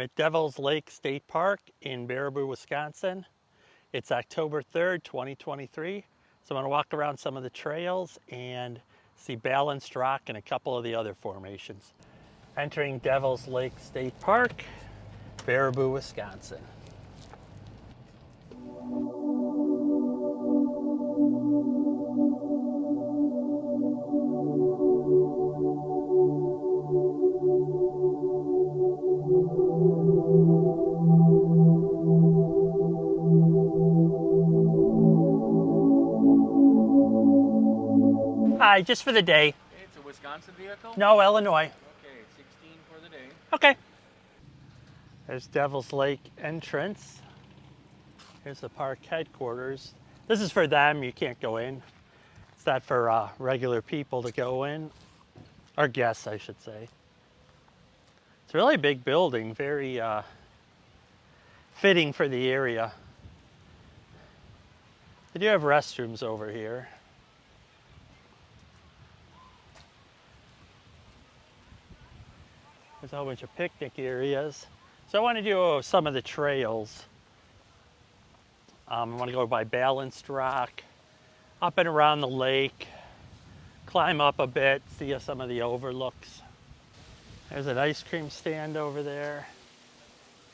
at Devil's Lake State Park in Baraboo, Wisconsin. It's October 3rd, 2023. So I'm going to walk around some of the trails and see balanced rock and a couple of the other formations. Entering Devil's Lake State Park, Baraboo, Wisconsin. Hi, just for the day. It's a Wisconsin vehicle? No, Illinois. Okay, 16 for the day. Okay. There's Devil's Lake entrance. Here's the park headquarters. This is for them, you can't go in. It's not for regular people to go in, or guests, I should say. It's a really big building, very fitting for the area. They do have restrooms over here. There's a whole bunch of picnic areas. So I want to do some of the trails. I want to go by balanced rock, up and around the lake, climb up a bit, see some of the overlooks. There's an ice cream stand over there.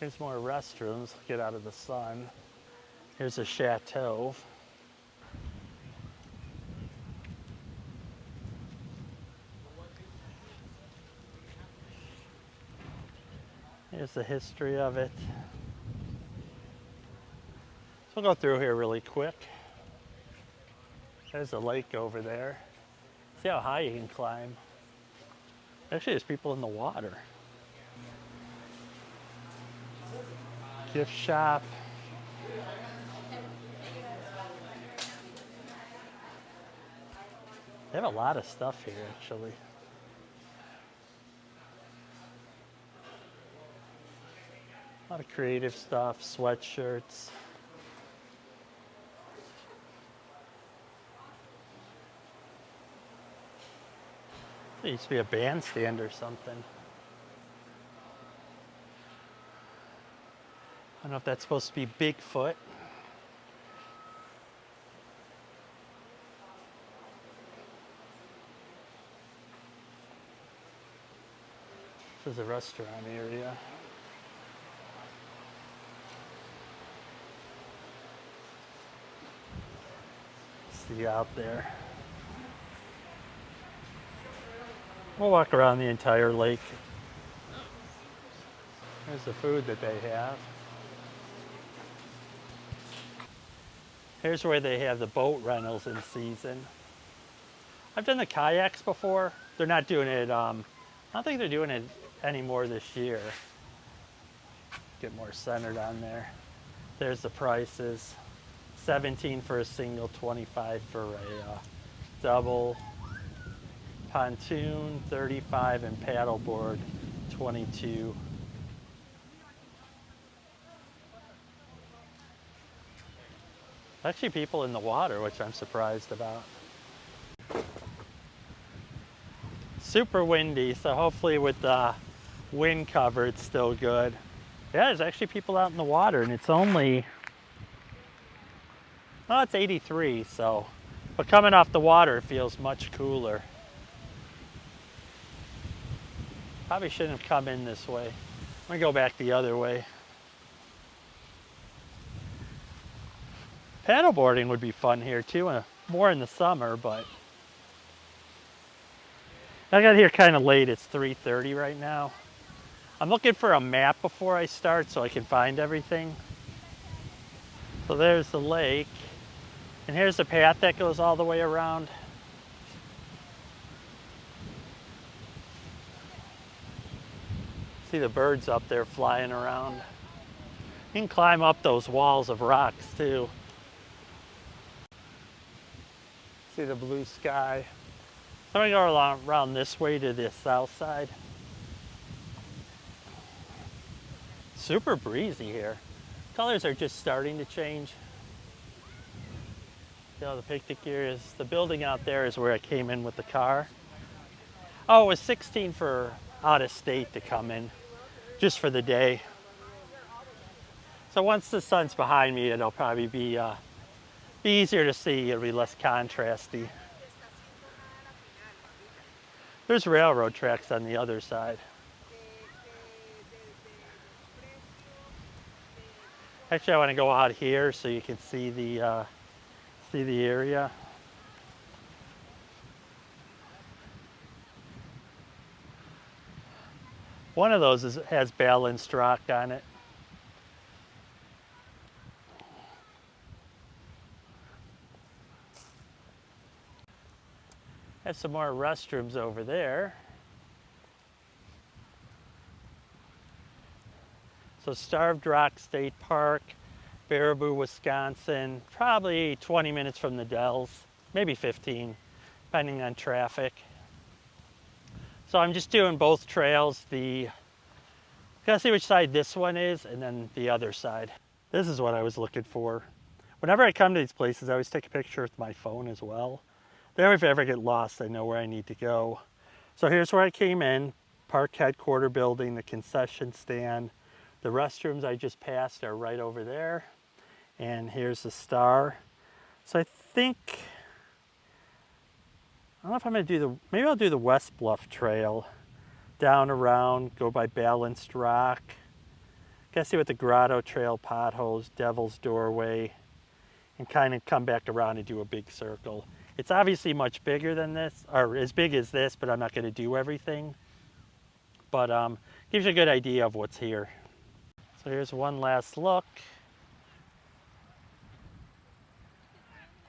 Here's more restrooms, get out of the sun. Here's a Chateau. Here's the history of it. So we'll go through here really quick. There's a lake over there. See how high you can climb. Actually, there's people in the water. Gift shop. They have a lot of stuff here, actually. A lot of creative stuff, sweatshirts. There used to be a bandstand or something. I don't know if that's supposed to be Bigfoot. This is a restaurant area. See out there. We'll walk around the entire lake. There's the food that they have. Here's where they have the boat rentals in season. I've done the kayaks before. They're not doing it, I don't think they're doing it anymore this year. Get more centered on there. There's the prices. 17 for a single, 25 for a double. Pontoon, 35, and paddleboard, 22. Actually, people in the water, which I'm surprised about. Super windy, so hopefully with the wind cover, it's still good. Yeah, there's actually people out in the water, and it's only, oh, it's 83, so, but coming off the water, it feels much cooler. Probably shouldn't have come in this way. I'm gonna go back the other way. Paddleboarding would be fun here too, more in the summer, but I got here kind of late. It's 3:30 right now. I'm looking for a map before I start so I can find everything. So there's the lake, and here's the path that goes all the way around. See the birds up there flying around. You can climb up those walls of rocks too. See the blue sky. I'm gonna go around this way to the south side. Super breezy here. Colors are just starting to change. See all the picnic areas. The building out there is where I came in with the car. Oh, it was 16 for out of state to come in, just for the day. So once the sun's behind me, it'll probably be easier to see. It'll be less contrasty. There's railroad tracks on the other side. Actually, I want to go out here so you can see the area. One of those has balanced rock on it. Have some more restrooms over there. So Starved Rock State Park, Baraboo, Wisconsin, probably 20 minutes from the Dells, maybe 15, depending on traffic. So I'm just doing both trails. Gotta see which side this one is and then the other side. This is what I was looking for. Whenever I come to these places, I always take a picture with my phone as well. Then if I ever get lost, I know where I need to go. So here's where I came in. Park headquarter building, the concession stand. The restrooms I just passed are right over there. And here's the Star. So I think, I don't know if I'm gonna do maybe I'll do the West Bluff Trail. Down around, go by Balanced Rock. Gotta see what the Grotto Trail, potholes, Devil's Doorway, and kind of come back around and do a big circle. It's obviously much bigger than this, or as big as this, but I'm not gonna do everything. But gives you a good idea of what's here. So here's one last look.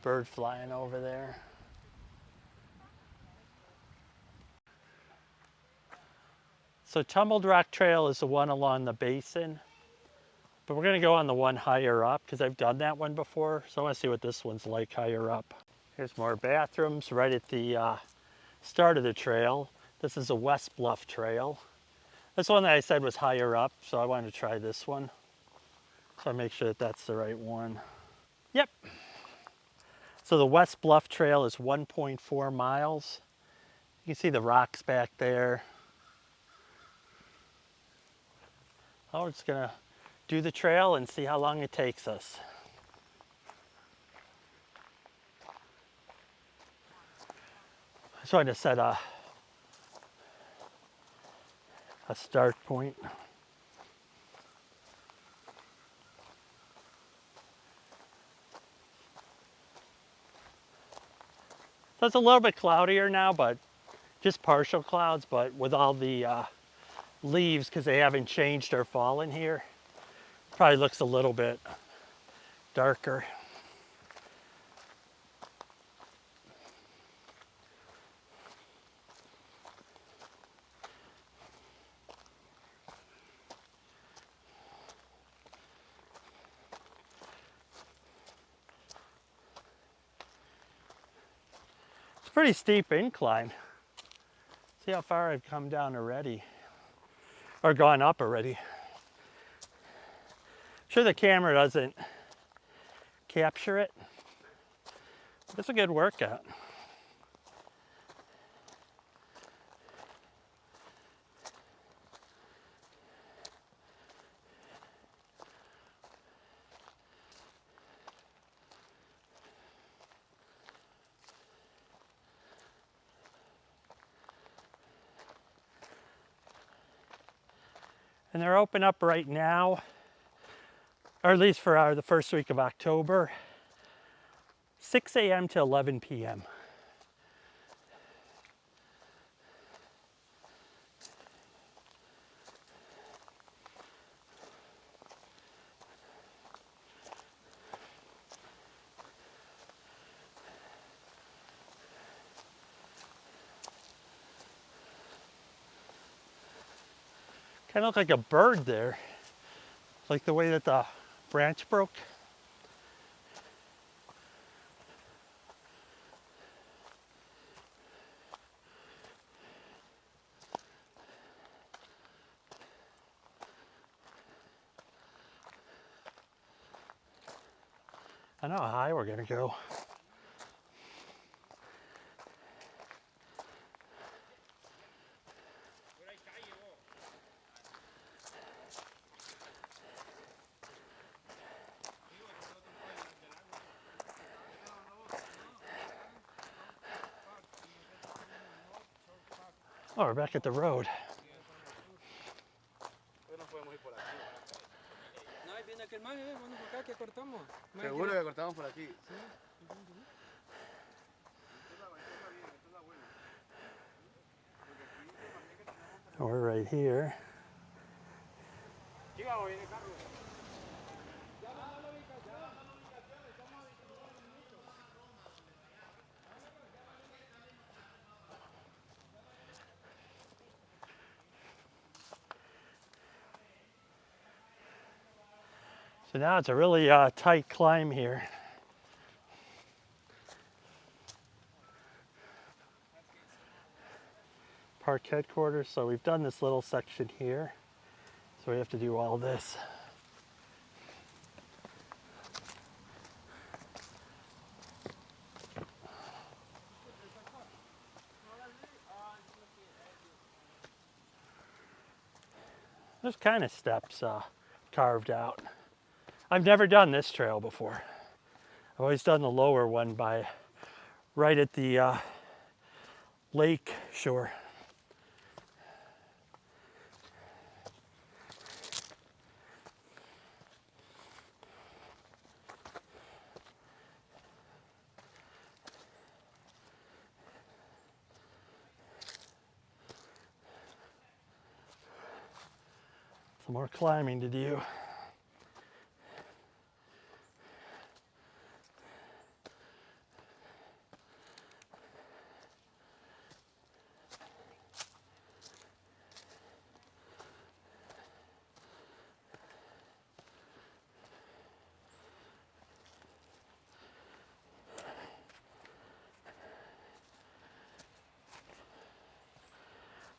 Bird flying over there. So Tumbled Rock Trail is the one along the basin, but we're gonna go on the one higher up because I've done that one before. So I wanna see what this one's like higher up. Here's more bathrooms right at the start of the trail. This is a West Bluff Trail. This one that I said was higher up, so I wanted to try this one. So I make sure that that's the right one. Yep. So the West Bluff Trail is 1.4 miles. You can see the rocks back there. Oh, we're just gonna do the trail and see how long it takes us. I just wanted to set a start point. So it's a little bit cloudier now, but just partial clouds, but with all the leaves, because they haven't changed or fallen here, probably looks a little bit darker. It's a pretty steep incline. See how far I've come down already, or gone up already. Sure the camera doesn't capture it. It's a good workout. And they're open up right now, or at least for the first week of October, 6 a.m. to 11 p.m. Kind of look like a bird there, like the way that the branch broke. I know how high we're gonna go. Oh, we're back at the road. No, ahí viene aquel man, bueno, por acá que cortamos. Seguro que cortamos por aquí. We're right here. So now it's a really tight climb here. Park headquarters, so we've done this little section here. So we have to do all this. There's kind of steps carved out. I've never done this trail before. I've always done the lower one by right at the lake shore. Some more climbing to do.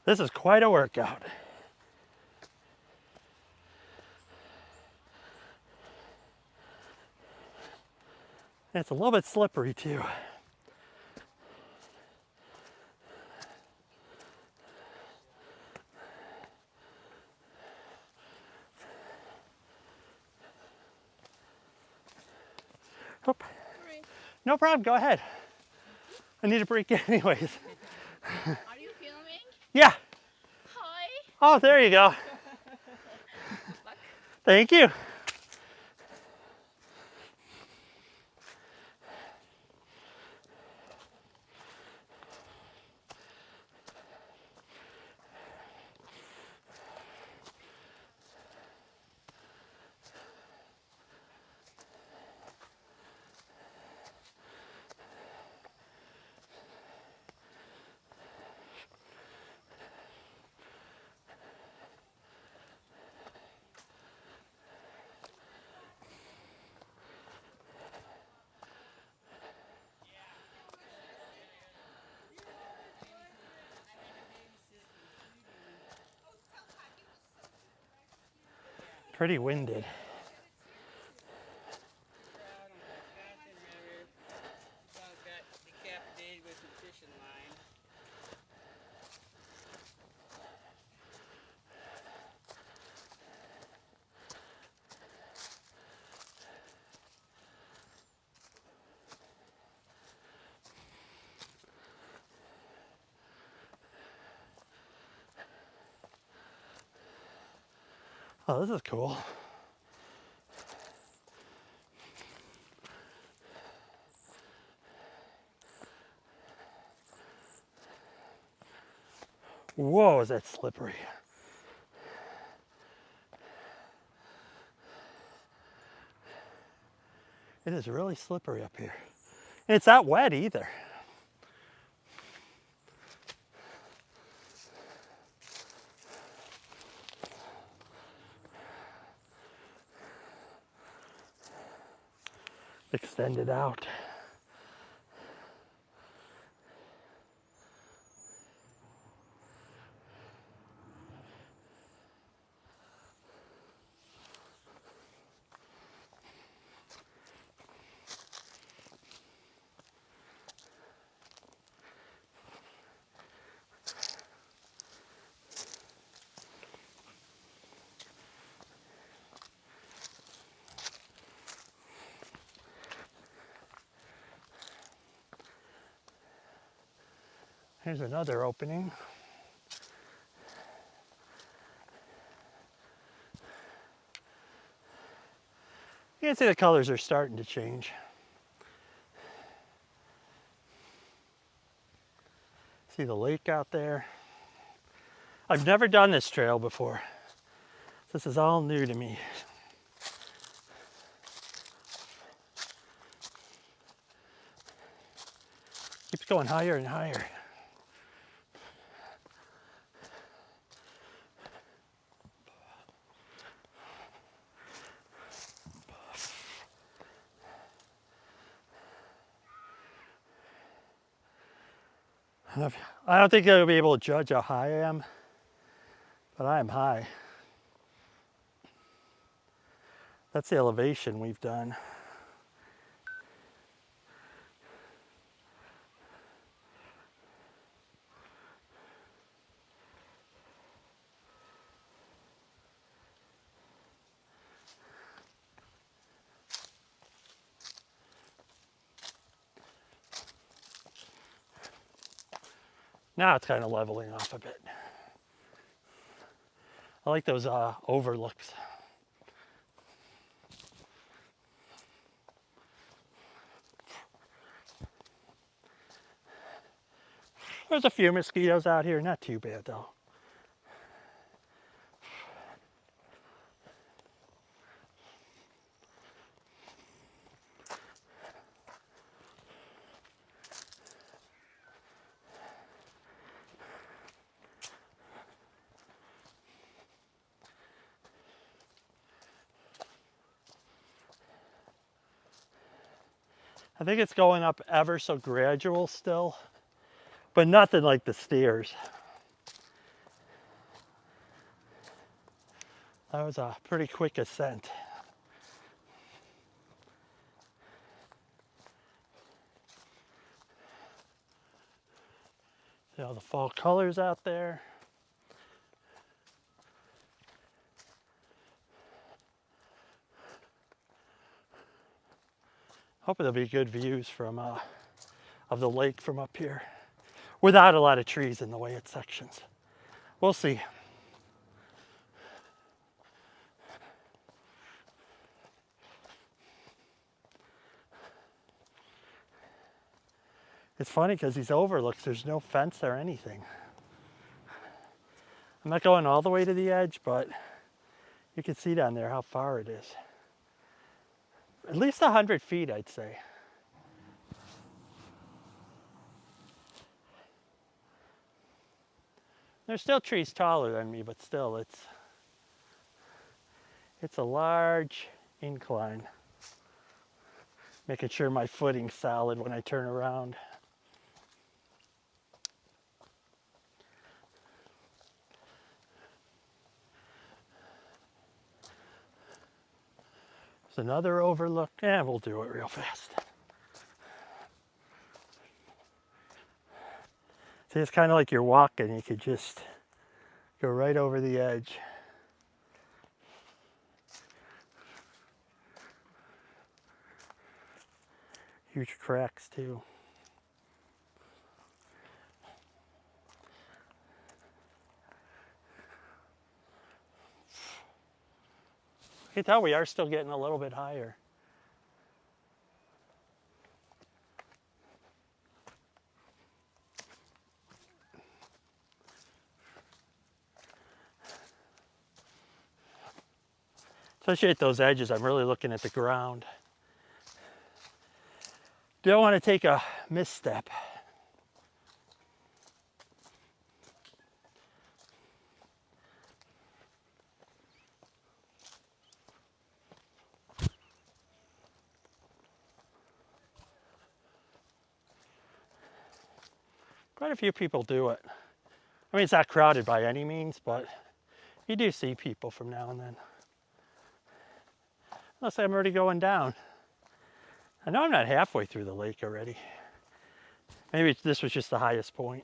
This is quite a workout. It's a little bit slippery too. Oop. No problem, go ahead. I need a break anyways. Are you filming? Yeah. Hi. Oh, there you go. Thank you. Pretty winded. Oh, this is cool. Whoa, is that slippery. It is really slippery up here. And it's not wet either. Extend it out. Here's another opening. can see the colors are starting to change. See the lake out there. I've never done this trail before. This is all new to me. Keeps going higher and higher. I don't think I'll be able to judge how high I am, but I am high. That's the elevation we've done. Now it's kind of leveling off a bit. I like those overlooks. There's a few mosquitoes out here, not too bad though. I think it's going up ever so gradual still, but nothing like the stairs. That was a pretty quick ascent. See all the fall colors out there. Hoping there'll be good views from of the lake from up here, without a lot of trees in the way it sections. We'll see. It's funny because these overlooks, there's no fence or anything. I'm not going all the way to the edge, but you can see down there how far it is. At least 100 feet, I'd say. There's still trees taller than me, but still, it's a large incline. Making sure my footing's solid when I turn around. There's another overlook, and we'll do it real fast. See, it's kind of like you're walking. You could just go right over the edge. Huge cracks too. You can tell we are still getting a little bit higher. Especially at those edges, I'm really looking at the ground. Don't want to take a misstep. Quite a few people do it. I mean, it's not crowded by any means, but you do see people from now and then. Unless I'm already going down. I know I'm not halfway through the lake already. Maybe this was just the highest point.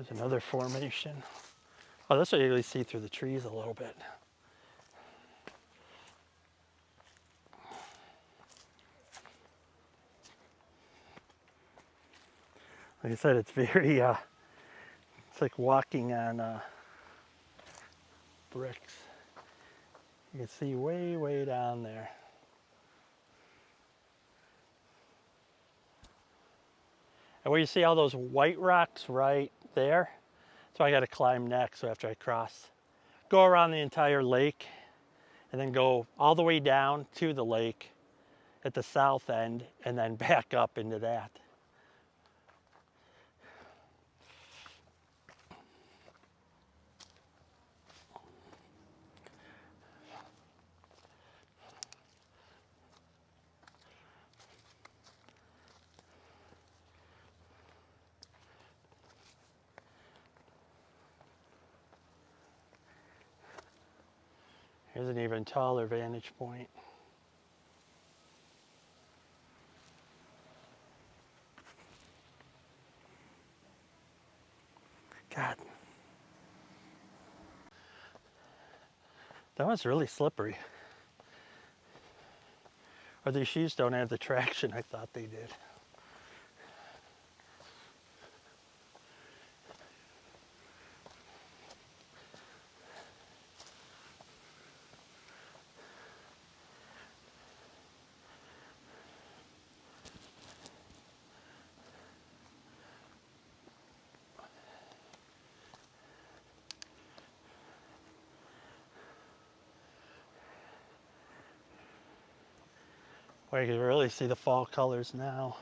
There's another formation. Oh, this way you really see through the trees a little bit. Like I said, it's very, it's like walking on bricks. You can see way, way down there. And where you see all those white rocks right there, so I got to climb next. So after I cross, go around the entire lake and then go all the way down to the lake at the south end and then back up into that. Here's an even taller vantage point. God. That one's really slippery. Or these shoes don't have the traction I thought they did. Well, you can really see the fall colors now.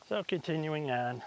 So continuing on.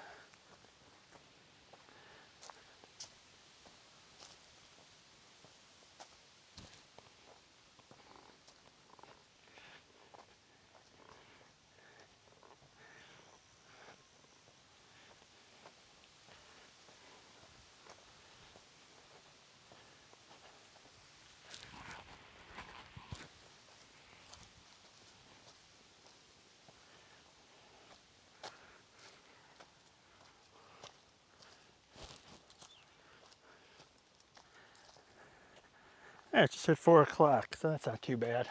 Yeah, it's just at 4 o'clock, so that's not too bad.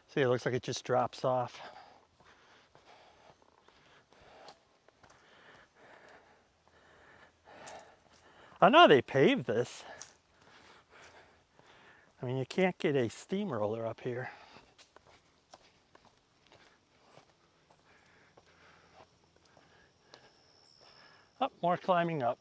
See, it looks like it just drops off. I know they paved this. I mean, you can't get a steamroller up here. Oh, more climbing up.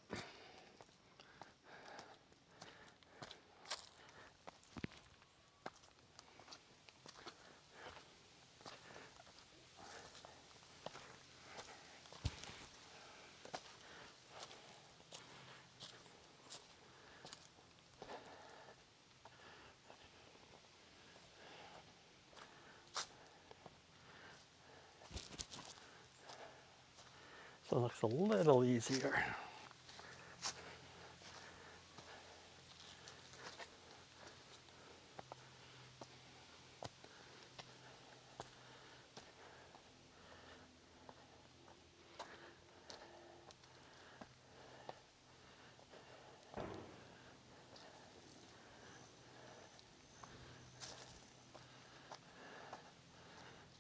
So it looks a little easier.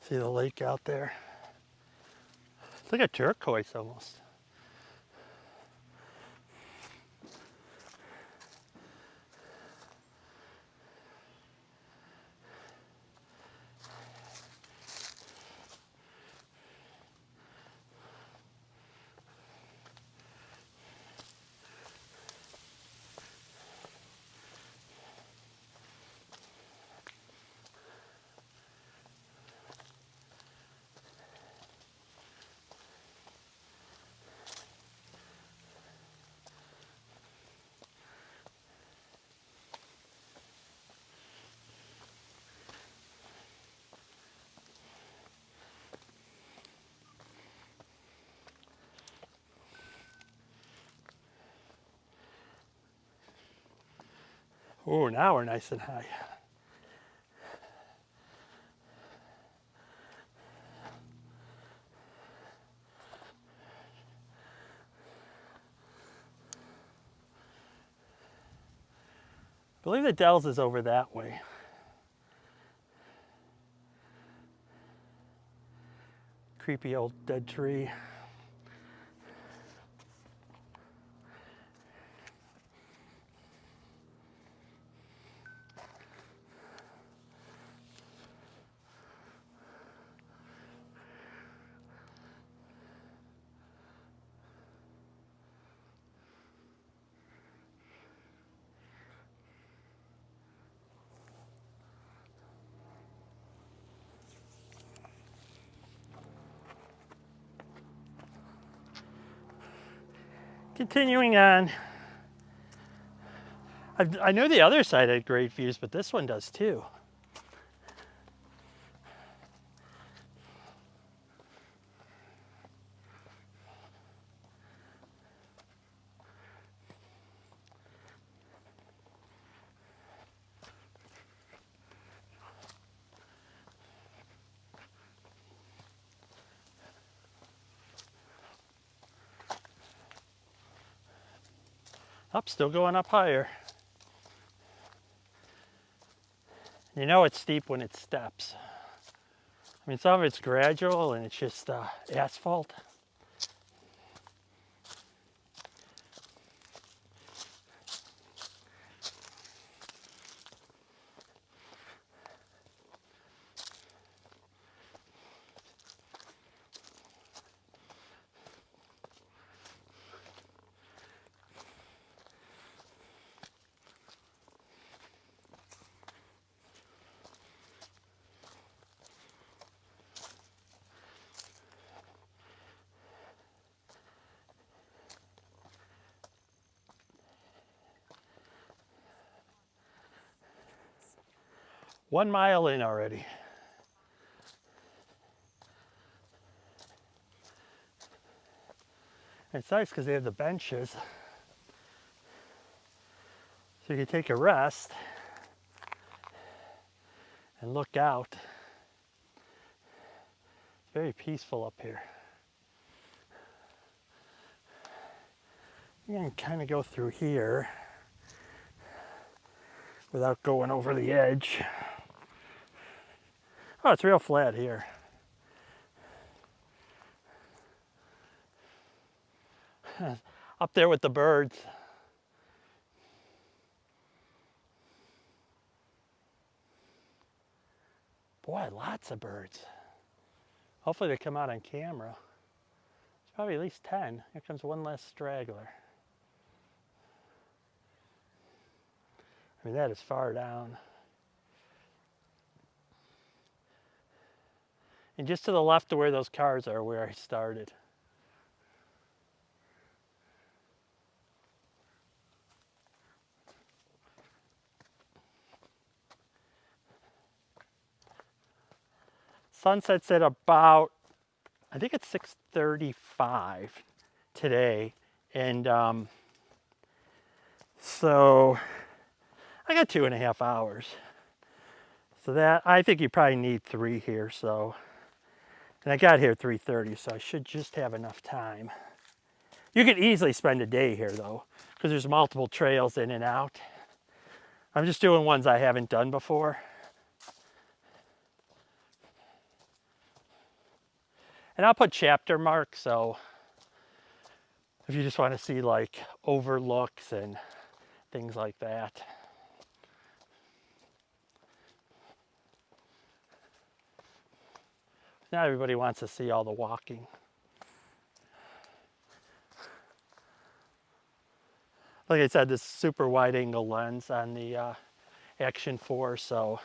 See the lake out there? It's like a turquoise almost. Oh, now we're nice and high. I believe the Dells is over that way. Creepy old dead tree. Continuing on. I know the other side had great views, but this one does too. Up, still going up higher. You know it's steep when it steps. I mean, some of it's gradual and it's just asphalt. One mile in already. And it's nice because they have the benches. So you can take a rest and look out. It's very peaceful up here. You can kind of go through here without going over the edge. Oh, it's real flat here. Up there with the birds. Boy, lots of birds. Hopefully they come out on camera. There's probably at least 10. Here comes one last straggler. I mean, that is far down. And just to the left of where those cars are, where I started. Sunset's at about, I think it's 6:35 today. And so I got 2.5 hours. So that, I think you probably need 3 here, so. And I got here at 3:30, so I should just have enough time. You could easily spend a day here though, because there's multiple trails in and out. I'm just doing ones I haven't done before. And I'll put chapter marks, so if you just want to see like overlooks and things like that. Not everybody wants to see all the walking. Like I said, this super wide angle lens on the Action 4, so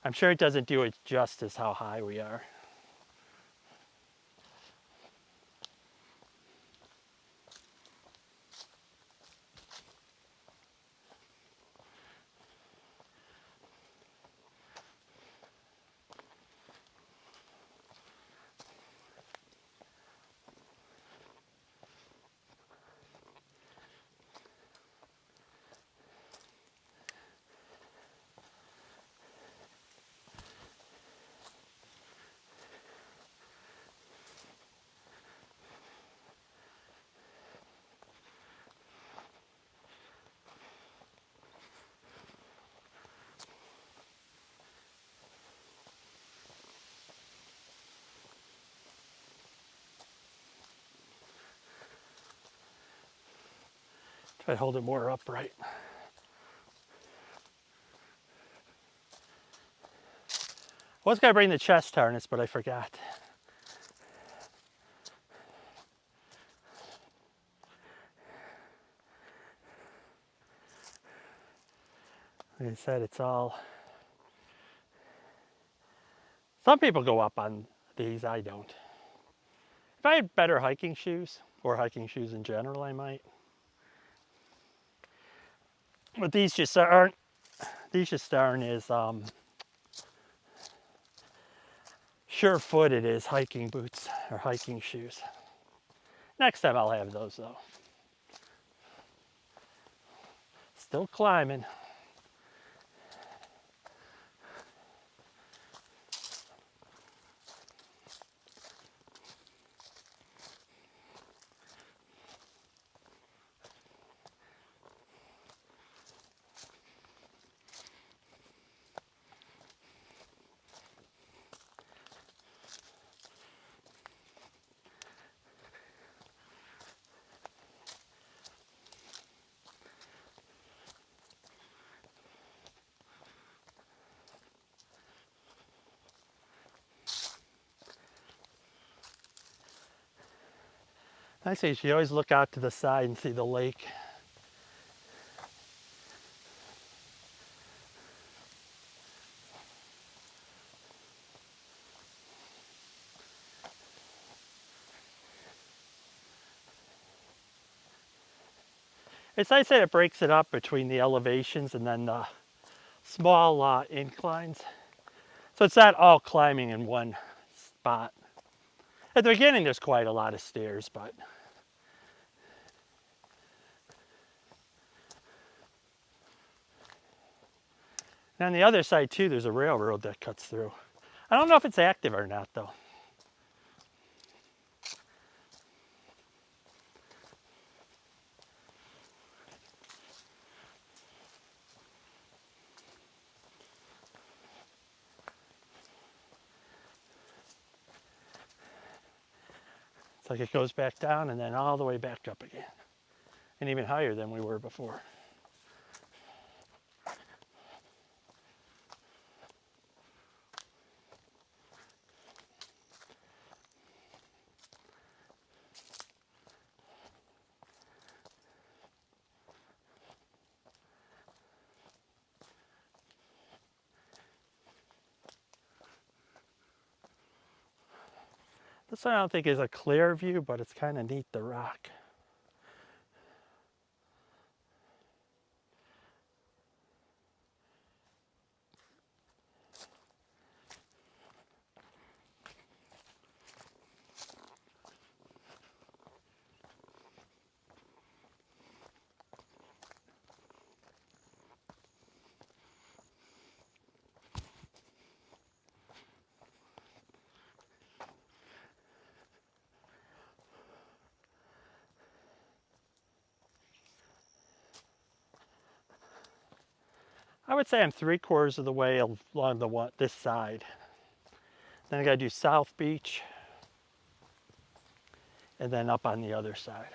I'm sure it doesn't do it justice how high we are. I hold it more upright. I was gonna bring the chest harness, but I forgot. Like I said, it's all. Some people go up on these, I don't. If I had better hiking shoes, or hiking shoes in general, I might. But these just aren't as sure-footed as hiking boots or hiking shoes. Next time I'll have those though. Still climbing. I say you should always look out to the side and see the lake. It's nice that it breaks it up between the elevations and then the small inclines. So it's not all climbing in one spot. At the beginning, there's quite a lot of stairs, but and on the other side too, there's a railroad that cuts through. I don't know if it's active or not though. It's like it goes back down and then all the way back up again. And even higher than we were before. This one I don't think is a clear view, but it's kind of neat, the rock. I would say I'm 3/4 of the way along this side. Then I gotta do South Beach and then up on the other side.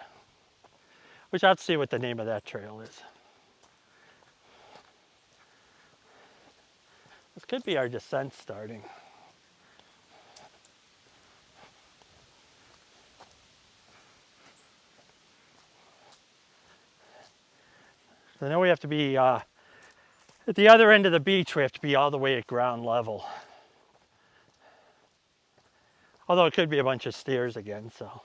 Which I'll see what the name of that trail is. This could be our descent starting. So now we have to be at the other end of the beach, we have to be all the way at ground level. Although it could be a bunch of stairs again, so.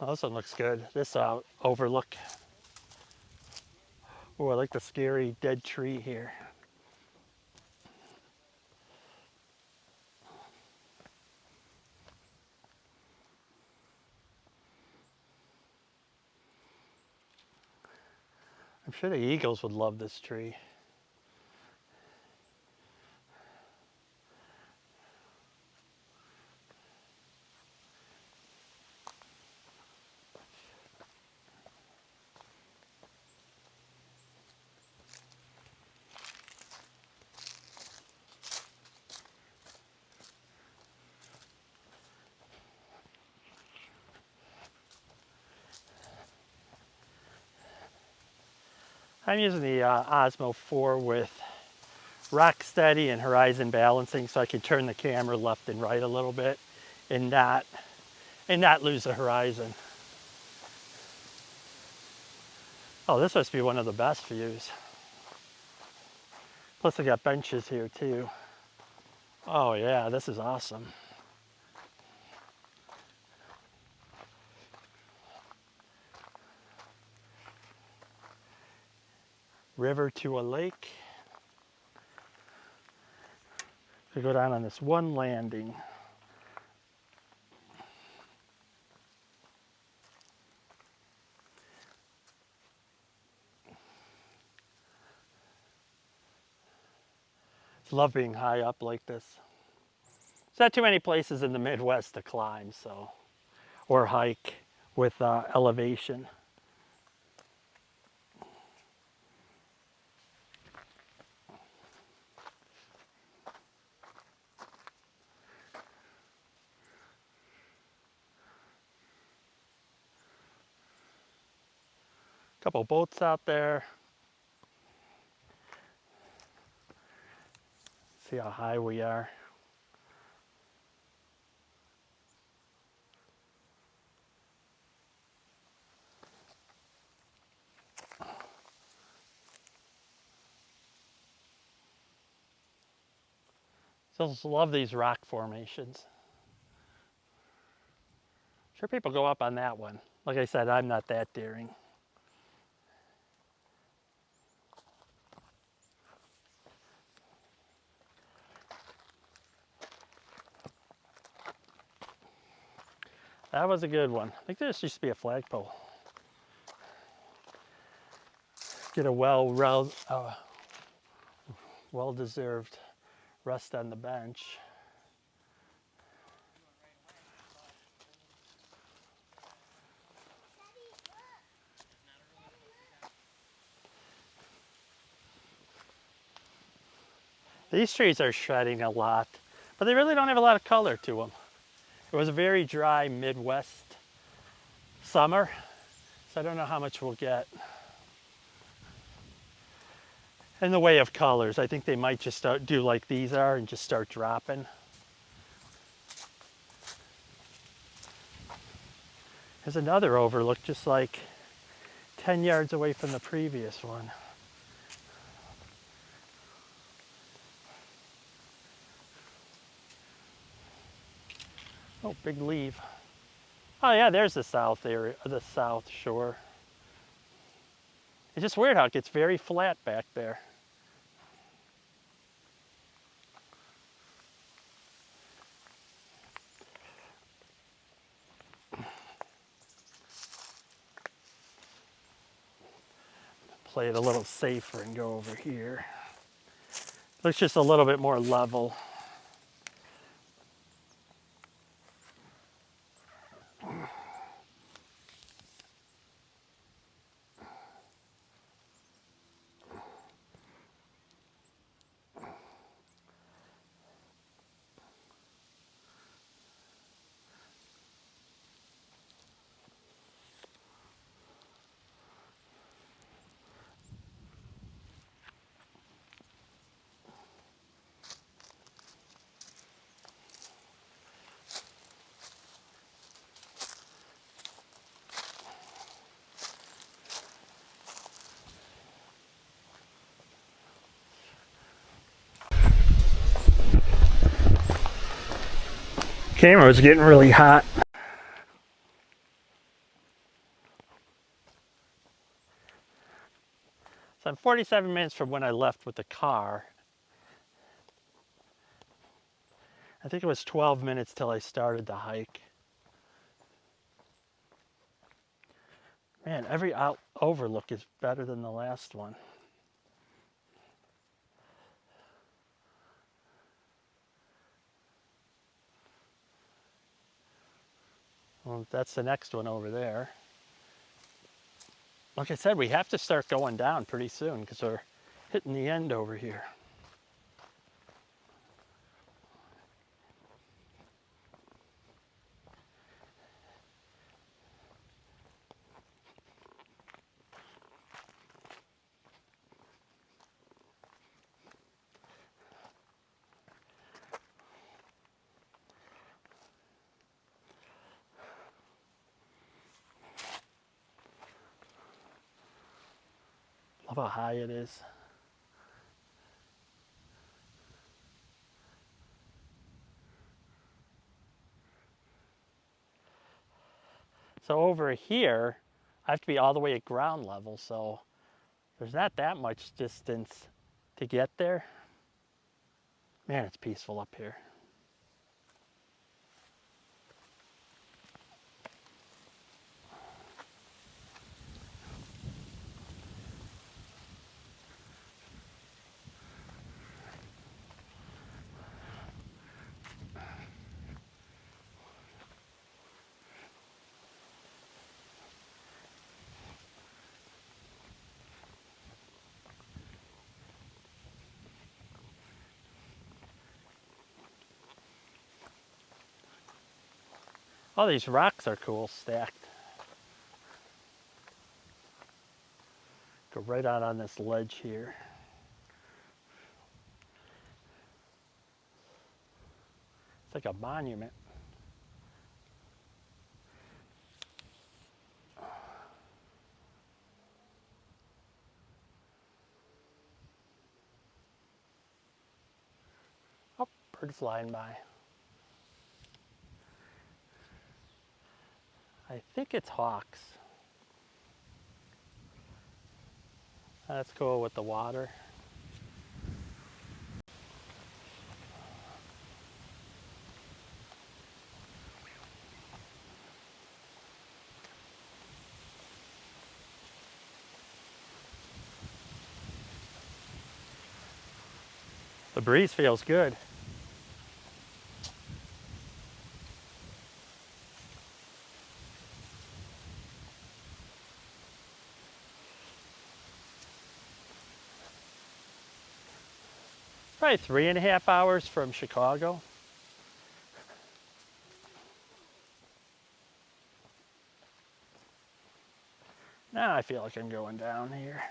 Oh, this one looks good. This overlook. Oh, I like the scary dead tree here. I'm sure the eagles would love this tree. I'm using the Osmo 4 with rock steady and horizon balancing, so I can turn the camera left and right a little bit and not lose the horizon. Oh, this must be one of the best views. Plus I got benches here too. Oh yeah, this is awesome. River to a lake. We go down on this one landing. Love being high up like this. There's not too many places in the Midwest to climb, so, or hike with elevation. Couple boats out there. See how high we are. Just love these rock formations. Sure, people go up on that one. Like I said, I'm not that daring. That was a good one. I think this used to be a flagpole. Get a well-deserved rest on the bench. These trees are shedding a lot, but they really don't have a lot of color to them. It was a very dry Midwest summer, so I don't know how much we'll get in the way of colors. I think they might just do like these are and just start dropping. There's another overlook just like 10 yards away from the previous one. Oh, big leaf. Oh yeah, there's the south area, the south shore. It's just weird how it gets very flat back there. Play it a little safer and go over here. Looks just a little bit more level. Camera was getting really hot. So I'm 47 minutes from when I left with the car. I think it was 12 minutes till I started the hike. Man, every overlook is better than the last one. Well, that's the next one over there. Like I said, we have to start going down pretty soon because we're hitting the end over here. how high it is. So over here, I have to be all the way at ground level, so there's not that much distance to get there. Man, it's peaceful up here. Oh, these rocks are cool, stacked. Go right out on this ledge here. It's like a monument. Oh, bird flying by. I think it's hawks. That's cool with the water. The breeze feels good. Probably 3.5 hours from Chicago. Now I feel like I'm going down here.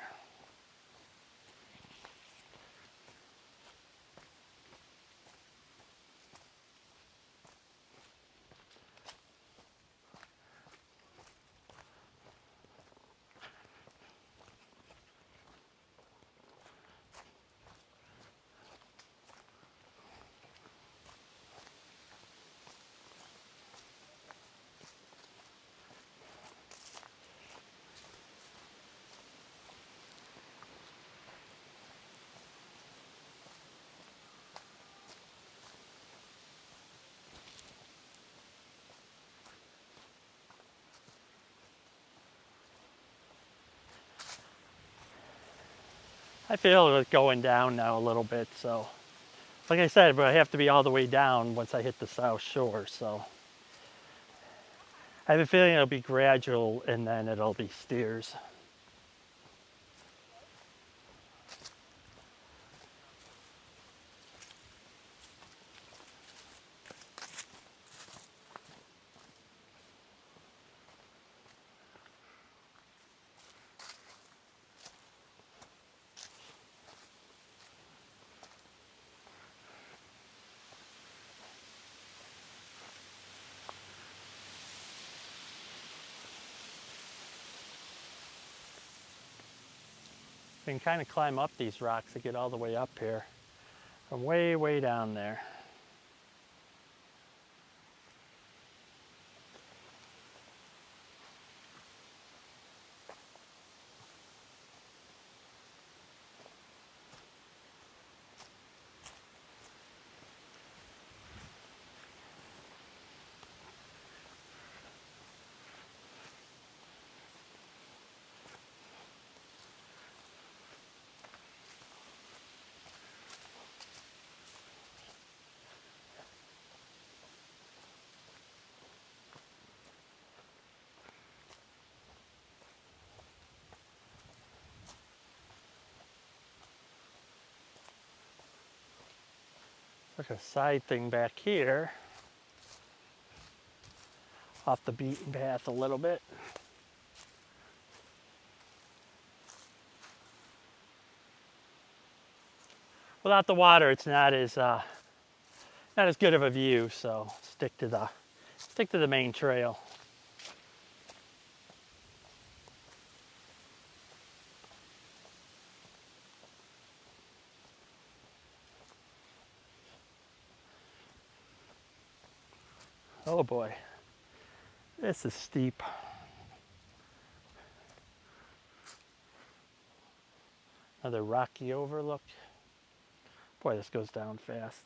I feel it going down now a little bit, so like I said, but I have to be all the way down once I hit the South Shore, so I have a feeling it'll be gradual and then it'll be steers. You can kind of climb up these rocks to get all the way up here from way, way down there. There's a side thing back here, off the beaten path a little bit. Without the water, it's not as good of a view. So stick to the main trail. Oh boy, this is steep. Another rocky overlook. Boy, this goes down fast.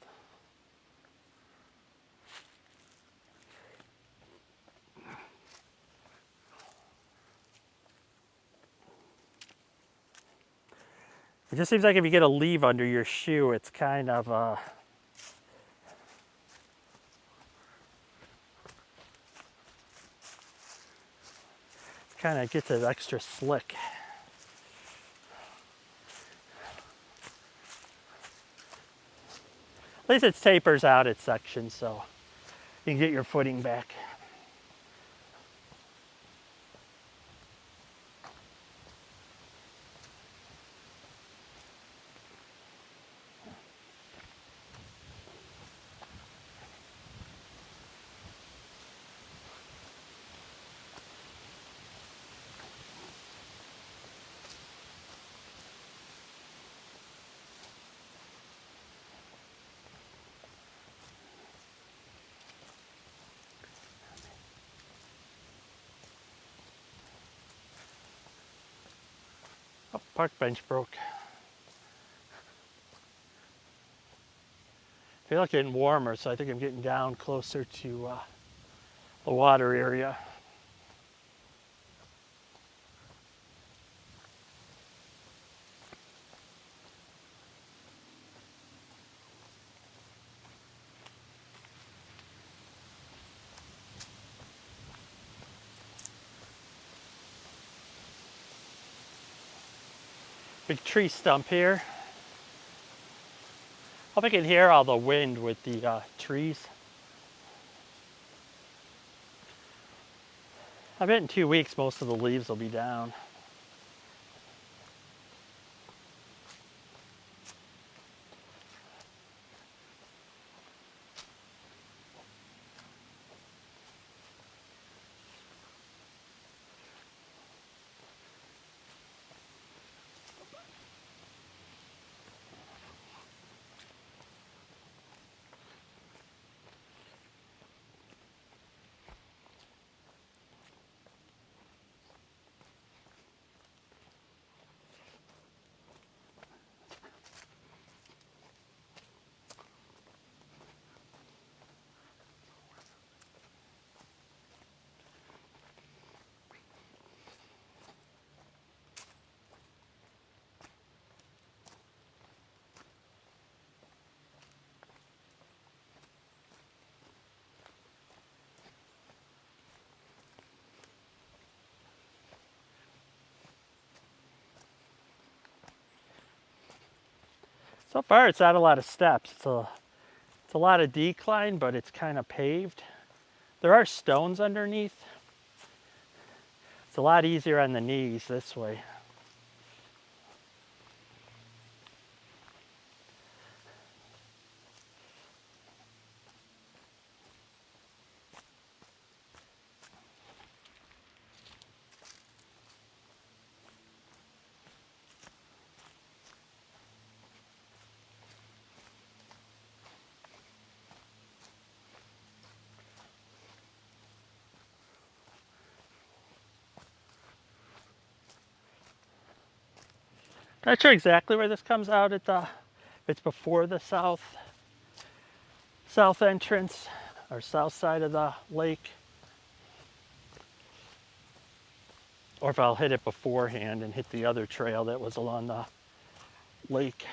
It just seems like if you get a leaf under your shoe, it's kind of gets it extra slick. At least it tapers out its section so you can get your footing back. Oh, park bench broke. I feel like getting warmer, so I think I'm getting down closer to the water area. Big tree stump here. Hope I can hear all the wind with the trees. I bet in 2 weeks most of the leaves will be down. So far it's not a lot of steps. It's a lot of decline, but it's kind of paved. There are stones underneath. It's a lot easier on the knees this way. Not sure exactly where this comes out at if it's before the south entrance or south side of the lake, or if I'll hit it beforehand and hit the other trail that was along the lake.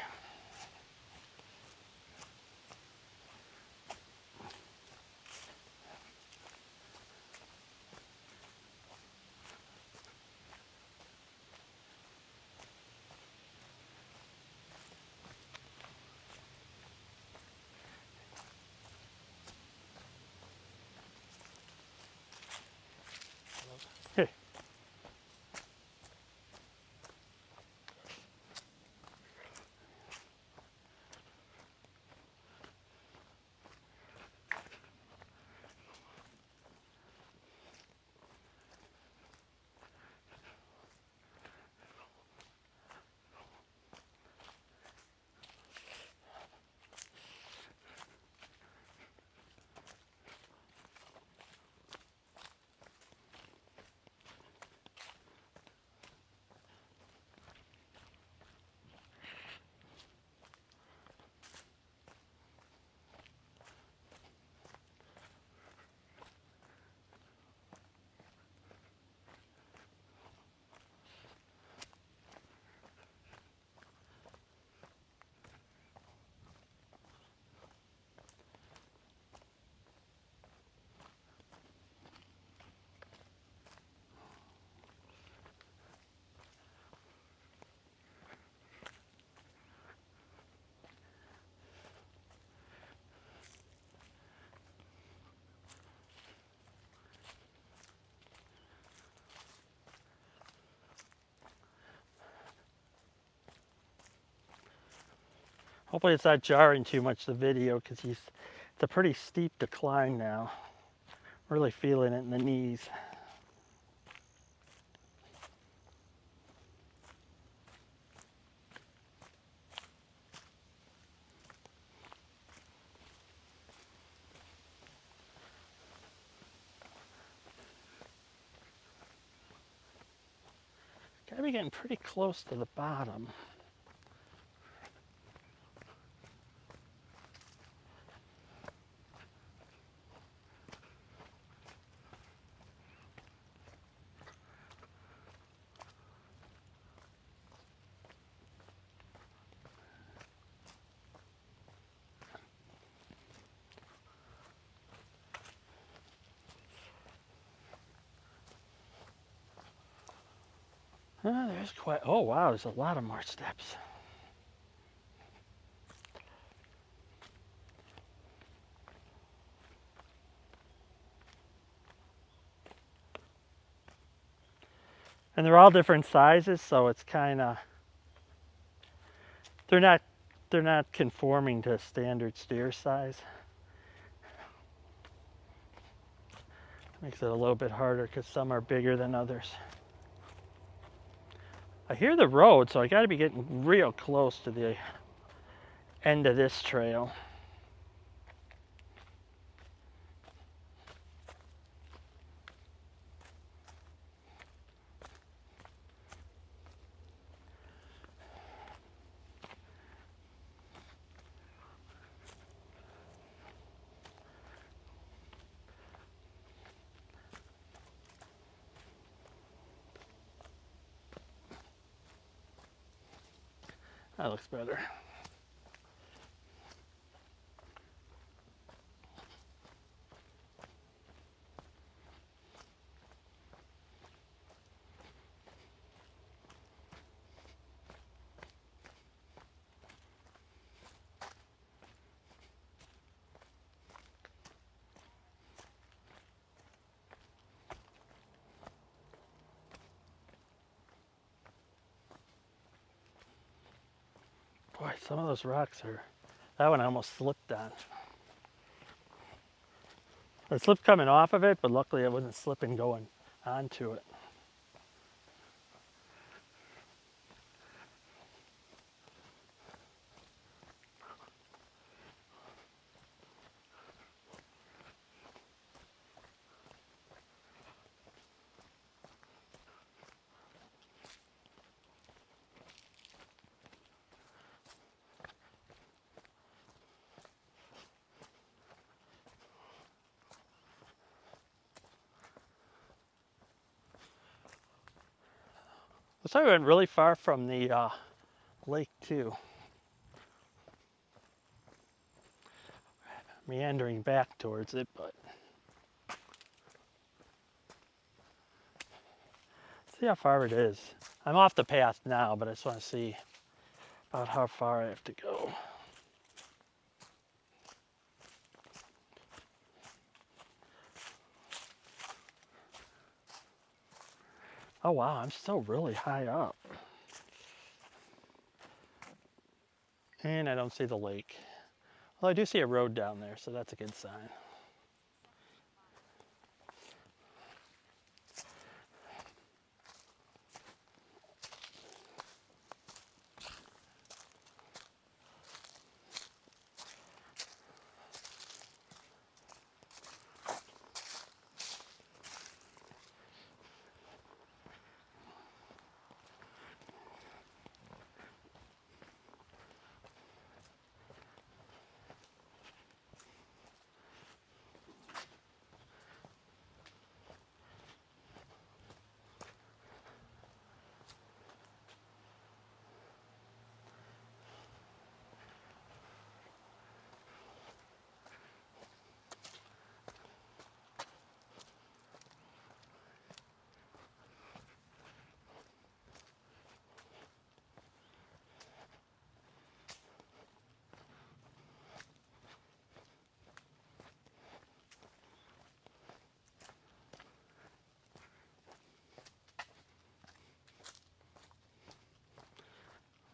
Hey. Hopefully it's not jarring too much the video because it's a pretty steep decline now. Really feeling it in the knees. Gotta be getting pretty close to the bottom. There's quite, oh wow, there's a lot of more steps. And they're all different sizes, so it's kind of, they're not conforming to standard steer size. Makes it a little bit harder because some are bigger than others. I hear the road, so I got to be getting real close to the end of this trail. That looks better. Boy, some of those rocks are, that one I almost slipped on. I slipped coming off of it, but luckily I wasn't slipping going onto it. Looks like we went really far from the lake too. Meandering back towards it, but see how far it is. I'm off the path now, but I just want to see about how far I have to go. Oh wow, I'm still really high up. And I don't see the lake. Well, I do see a road down there, so that's a good sign.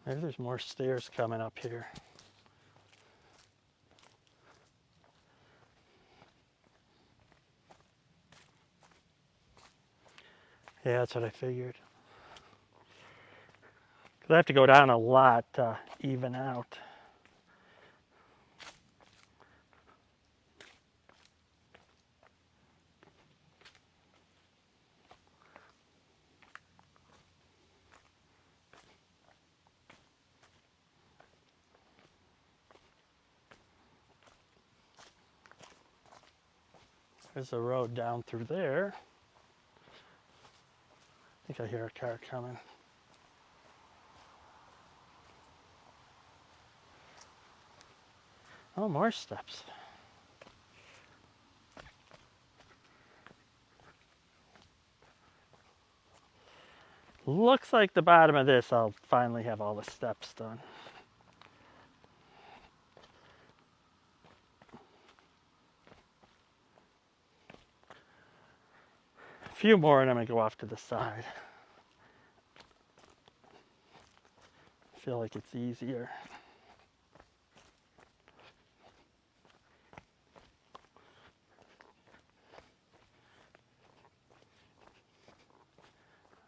Maybe there's more stairs coming up here. Yeah, that's what I figured. Because I have to go down a lot to even out. There's a road down through there. I think I hear a car coming. Oh, more steps. Looks like the bottom of this, I'll finally have all the steps done. A few more and I'm gonna go off to the side. I feel like it's easier.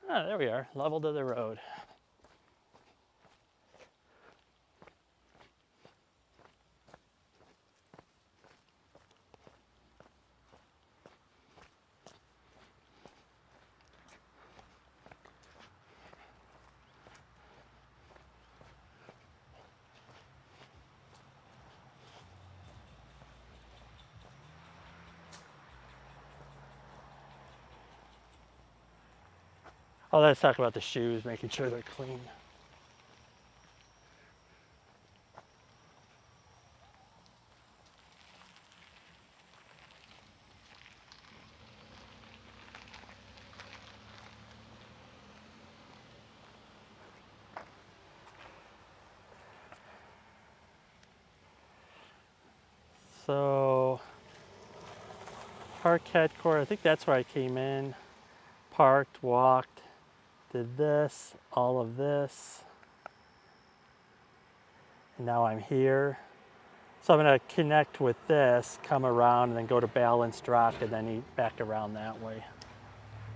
Ah, there we are, level to the road. Oh, let's talk about the shoes, making sure they're clean. So, Parquet Court, I think that's where I came in. Parked, walked, did this, all of this. And now I'm here. So I'm gonna connect with this, come around, and then go to balanced rock, and then back around that way.